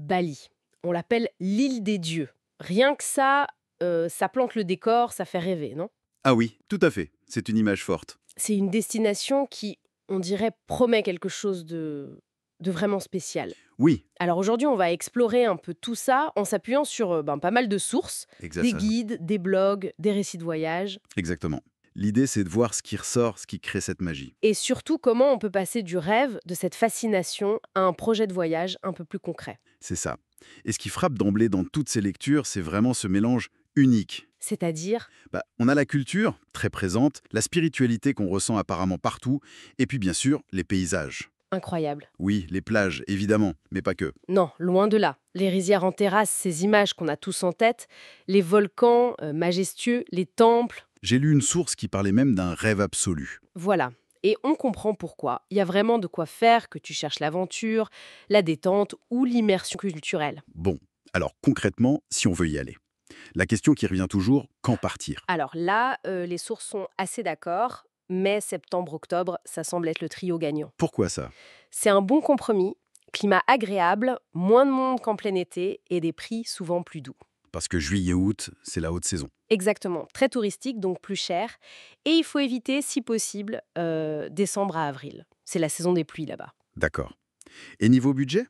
Bali. On l'appelle l'île des dieux. Rien que ça plante le décor, ça fait rêver, non? Ah oui, tout à fait. C'est une image forte. C'est une destination qui, on dirait, promet quelque chose de vraiment spécial. Oui, Alors aujourd'hui, on va explorer un peu tout ça en s'appuyant sur pas mal de sources, des exactement. guides, des blogs, des récits de voyage, Exactement. L'idée, c'est de voir ce qui ressort, ce qui crée cette magie. et surtout comment on peut passer du rêve, de cette fascination, à un projet de voyage un peu plus concret. C'est ça. Et ce qui frappe d'emblée dans toutes ces lectures, c'est vraiment ce mélange unique. C'est-à-dire, On a la culture, très présente, la spiritualité qu'on ressent apparemment partout, et puis bien sûr, les paysages. incroyable. Oui, les plages, évidemment, mais pas que. Non, loin de là. Les rizières en terrasse, ces images qu'on a tous en tête, les volcans majestueux, les temples, J'ai lu une source qui parlait même d'un rêve absolu. voilà. Et on comprend pourquoi. Il y a vraiment de quoi faire, que tu cherches l'aventure, la détente ou l'immersion culturelle. Bon, alors concrètement, si on veut y aller. La question qui revient toujours, quand partir? Alors là, les sources sont assez d'accord. Mai, septembre, octobre, ça semble être le trio gagnant. Pourquoi ça? C'est un bon compromis, climat agréable, moins de monde qu'en plein été et des prix souvent plus doux. Parce que juillet-août, c'est la haute saison. Exactement, très touristique, donc plus cher. Et il faut éviter, si possible, décembre à avril. C'est la saison des pluies là-bas. D'accord. Et niveau budget?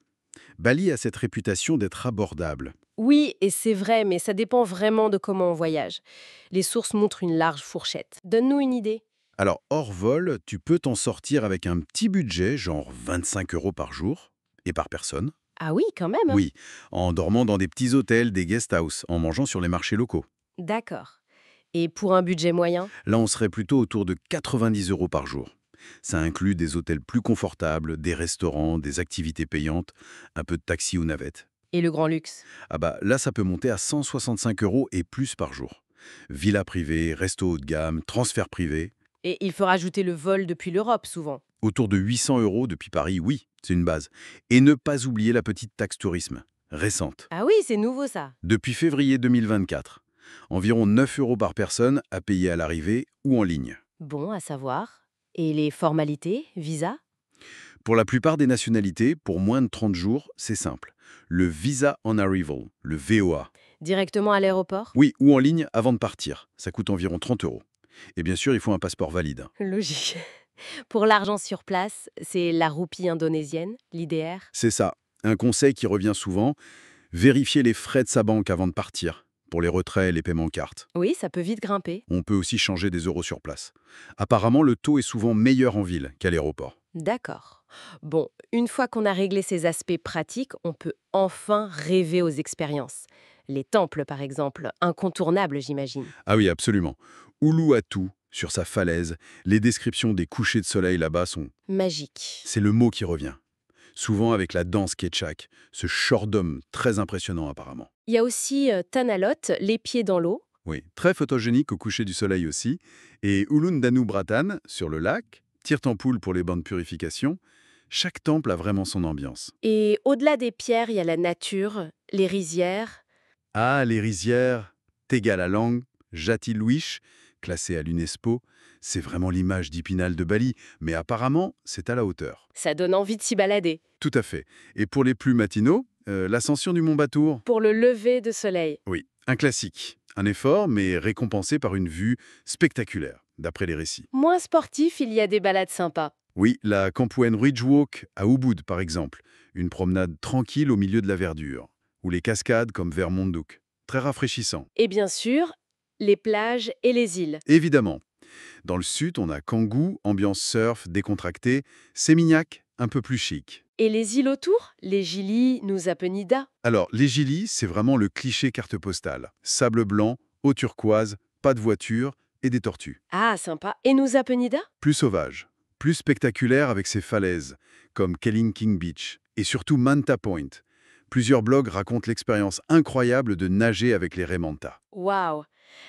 Bali a cette réputation d'être abordable. Oui, et c'est vrai, mais ça dépend vraiment de comment on voyage. Les sources montrent une large fourchette. Donne-nous une idée. Alors, hors vol, tu peux t'en sortir avec un petit budget, genre 25 € par jour, et par personne. Ah oui, quand même, hein. Oui, en dormant dans des petits hôtels, des guest house, en mangeant sur les marchés locaux. D'accord. Et pour un budget moyen? Là, on serait plutôt autour de 90 € par jour. Ça inclut des hôtels plus confortables, des restaurants, des activités payantes, un peu de taxi ou navette. Et le grand luxe? Ah bah là, ça peut monter à 165 € et plus par jour. Villa privée, resto haut de gamme, transfert privé. Et il faut rajouter le vol depuis l'Europe, souvent. Autour de 800 € depuis Paris, oui, c'est une base. Et ne pas oublier la petite taxe tourisme, récente. Ah oui, c'est nouveau ça. Depuis février 2024, environ 9 € par personne à payer à l'arrivée ou en ligne. Bon, à savoir. Et les formalités, visa? Pour la plupart des nationalités, pour moins de 30 jours, c'est simple. Le Visa on Arrival, le VOA. Directement à l'aéroport? Oui, ou en ligne avant de partir. Ça coûte environ 30 €. Et bien sûr, il faut un passeport valide. Logique. Pour l'argent sur place, c'est la roupie indonésienne, l'IDR? C'est ça. Un conseil qui revient souvent, vérifier les frais de sa banque avant de partir, pour les retraits et les paiements carte. Oui, ça peut vite grimper. On peut aussi changer des euros sur place. Apparemment, le taux est souvent meilleur en ville qu'à l'aéroport. D'accord. Bon, une fois qu'on a réglé ces aspects pratiques, on peut enfin rêver aux expériences. Les temples, par exemple, incontournables, j'imagine. Ah oui, absolument. Uluwatu, sur sa falaise, les descriptions des couchers de soleil là-bas sont... Magique. C'est le mot qui revient. Souvent avec la danse Ketchak, ce shordom très impressionnant apparemment. Il y a aussi Tanalot, les pieds dans l'eau. Oui, très photogénique au coucher du soleil aussi. Et Ulun Danu Bratan, sur le lac, Tirtampul pour les bains de purification. Chaque temple a vraiment son ambiance. Et au-delà des pierres, il y a la nature, les rizières. Ah, les rizières, Tegalalang, Jatiluish, classé à l'UNESCO, c'est vraiment l'image d'Ipinal de Bali, mais apparemment, c'est à la hauteur. Ça donne envie de s'y balader. Tout à fait. Et pour les plus matinaux, l'ascension du Mont Batour. Pour le lever de soleil. Oui, un classique. Un effort, mais récompensé par une vue spectaculaire, d'après les récits. Moins sportif, il y a des balades sympas. Oui, la Campouen Ridge Walk à Ubud, par exemple. Une promenade tranquille au milieu de la verdure. Ou les cascades comme vers Mondouk. Très rafraîchissant. Et bien sûr, les plages et les îles. Évidemment. Dans le sud, on a Kangoo, ambiance surf décontractée. Sémignac, un peu plus chic. Et les îles autour? Les Gili, Nusa Penida. Alors, les Gili, c'est vraiment le cliché carte postale. Sable blanc, eau turquoise, pas de voiture et des tortues. Ah, sympa. Et Nusa Penida? Plus sauvage, plus spectaculaire avec ses falaises, comme King Beach, et surtout Manta Point. Plusieurs blogs racontent l'expérience incroyable de nager avec les raies manta. Waouh!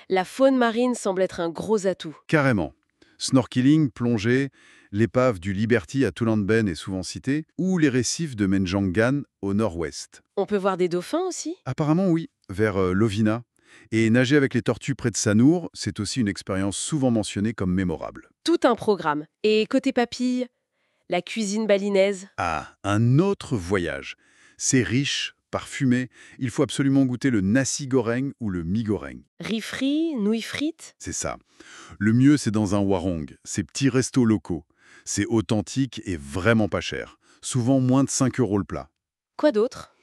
La faune marine semble être un gros atout. Carrément. Snorkeling, plongée, l'épave du Liberty à Tulanben est souvent citée, ou les récifs de Menjangan au nord-ouest. On peut voir des dauphins aussi? Apparemment oui, vers Lovina. Et nager avec les tortues près de Sanour, c'est aussi une expérience souvent mentionnée comme mémorable. Tout un programme. Et côté papilles, la cuisine balinaise? Ah, un autre voyage. C'est riche, parfumé. Il faut absolument goûter le nasi goreng ou le mi goreng. Riz frit, nouilles frites? C'est ça. Le mieux, c'est dans un warung, ces petits restos locaux. C'est authentique et vraiment pas cher. Souvent moins de 5 € le plat. Quoi d'autre?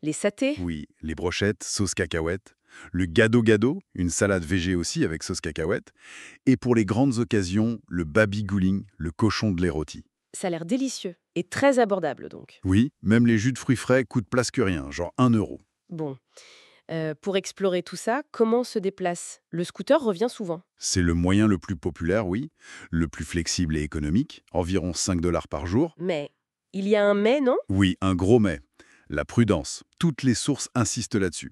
Les satés? Oui, les brochettes, sauce cacahuète. Le gado-gado, une salade végé aussi avec sauce cacahuète. Et pour les grandes occasions, le babi guling, le cochon de lait rôti. Ça a l'air délicieux. Et très abordable donc. Oui, même les jus de fruits frais coûtent presque rien, genre 1 €. Bon. Pour explorer tout ça, comment on se déplace? Le scooter revient souvent. C'est le moyen le plus populaire, oui, le plus flexible et économique, environ 5 $ par jour. Mais il y a un mais, non? Oui, un gros mais. La prudence. Toutes les sources insistent là-dessus.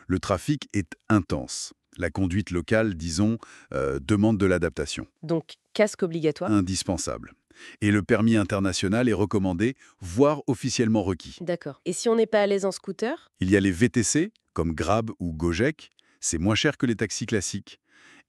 Le trafic est intense. La conduite locale, disons, demande de l'adaptation. Donc, casque obligatoire? Indispensable. Et le permis international est recommandé, voire officiellement requis. D'accord. Et si on n'est pas à l'aise en scooter? Il y a les VTC, comme Grab ou Gojek. C'est moins cher que les taxis classiques.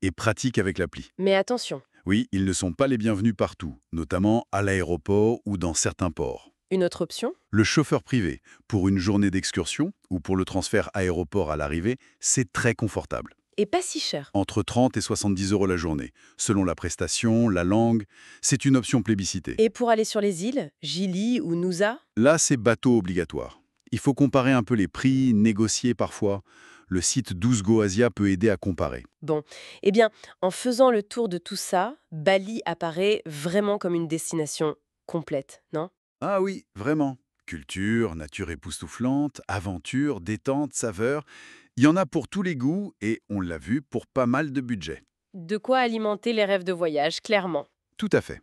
Et pratique avec l'appli. Mais attention, Oui, ils ne sont pas les bienvenus partout, notamment à l'aéroport ou dans certains ports. une autre option? Le chauffeur privé, pour une journée d'excursion ou pour le transfert aéroport à l'arrivée, c'est très confortable. Et pas si cher. Entre 30 et 70 € la journée. Selon la prestation, la langue, c'est une option plébiscitée. Et pour aller sur les îles, Gili ou Nousa? Là, c'est bateau obligatoire. Il faut comparer un peu les prix, négocier parfois. Le site 12 Go Asia peut aider à comparer. Bon, eh bien, en faisant le tour de tout ça, Bali apparaît vraiment comme une destination complète, non? Ah oui, vraiment. Culture, nature époustouflante, aventure, détente, saveur. Il y en a pour tous les goûts et, on l'a vu, pour pas mal de budget. De quoi alimenter les rêves de voyage, clairement. Tout à fait.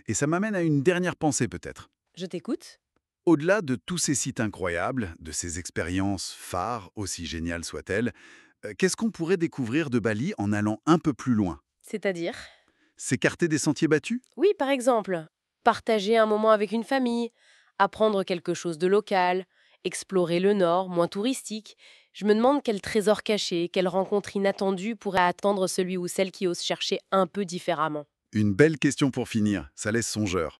Et ça m'amène à une dernière pensée peut-être. Je t'écoute. Au-delà de tous ces sites incroyables, de ces expériences phares, aussi géniales soient-elles, qu'est-ce qu'on pourrait découvrir de Bali en allant un peu plus loin? C'est-à-dire? S'écarter des sentiers battus? Oui, par exemple, partager un moment avec une famille, apprendre quelque chose de local, explorer le nord, moins touristique. Je me demande quel trésor caché, quelle rencontre inattendue pourrait attendre celui ou celle qui ose chercher un peu différemment. Une belle question pour finir, ça laisse songeur.